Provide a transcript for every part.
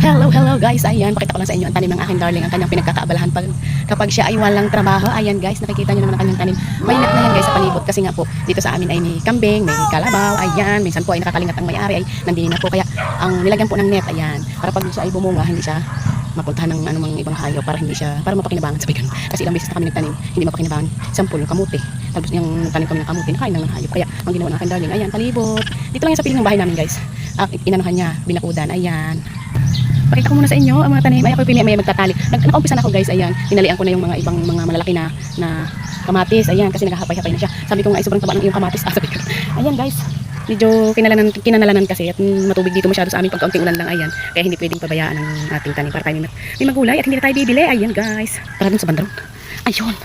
Hello guys, ayan, pakita ko lang sa inyo ang tanim ng aking darling, ang kanyang pinagkakaabalahan kapag siya ay walang trabaho. Ayan guys, nakikita nyo naman ang kanyang tanim. Mainit na yan guys sa palibot kasi nga po dito sa amin ay may kambing, may kalabaw, ayan, minsan po ay nakakalingat ang may-ari ay nandini na po. Kaya ang nilagyan po ng net, ayan, para pag siya ay bumunga, hindi siya mapuntahan ng anumang ibang hayop, para hindi siya, para mapakinabangan, sabi ganun. Kasi ilang beses na kami nagtanim, hindi mapakinabangan. Sampul, kamuti. Tapos yung tanim kami ng kamuti, nakain lang ng hayop. Kaya ang ginawa ng aking darling, ayan, palibot. Dito lang yan sa piling ng bahay namin guys. Inanuhan niya, binakudan, ayan. Pakita ko muna sa inyo ang mga tanim. Ay, ako pili may magtatali. Nag-umpisa na ako guys, ayan. Tinalian ko na yung mga ibang mga malalaki na kamatis, ayan, kasi naghahapay-hapay na siya. Sabi ko nga ay sobrang taba ng iyong kamatis. Sabi ko. Ayan guys. Medyo kinanalanan kasi at matubig dito masyado sa amin pag kaunting ulan lang, ayan. Kaya hindi pwedeng pabayaan ang ating tanim para tayo may magulay at hindi na tayo bibili. Ayan guys. Tara dun sa bandron. Ayun.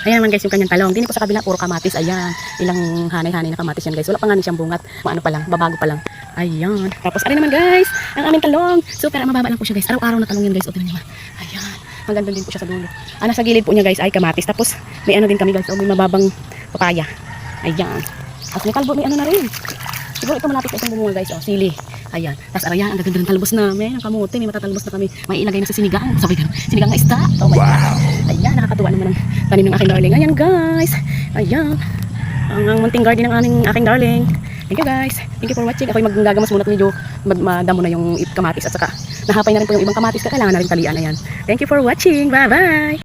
Ayan naman guys yung kanyang talong. Dini ko sa kabila puro kamatis. Ayan. Ilang hanay-hanay na kamatis yan guys. Wala pa nga siyang bungat. Maano pa lang. Babago pa lang. Ayan. Tapos arin naman guys. Ang aming talong. Super mababa lang po siya guys. Araw-araw na talong yan guys. O tingnan niyo. Ayan. Hanggang doon din po siya sa dulo. Nasa gilid po niya guys ay kamatis. Tapos may ano din kami guys. O may mababang papaya. Ayan. Tapos may kalbo. May ano na rin. Siguro ito malapit na itong bumunga guys. O sili. Ayan. Tapos arayan. Ang gaganda ng talbos namin. Ang kamote. May matatalbos na kami. May ilagay na sa sinigang. Sabi ka. Sinigang na isda. Oh my God. Ayan. Nakakatuwa naman ang tanim ng aking darling. Ayan guys. Ayan. Ang munting garden ng aking darling. Thank you guys. Thank you for watching. Ako'y maggagamas muna at medyo madamo na yung kamatis at saka nahapay na rin po yung ibang kamatis. Kailangan na rin talian. Ayan. Thank you for watching. Bye bye.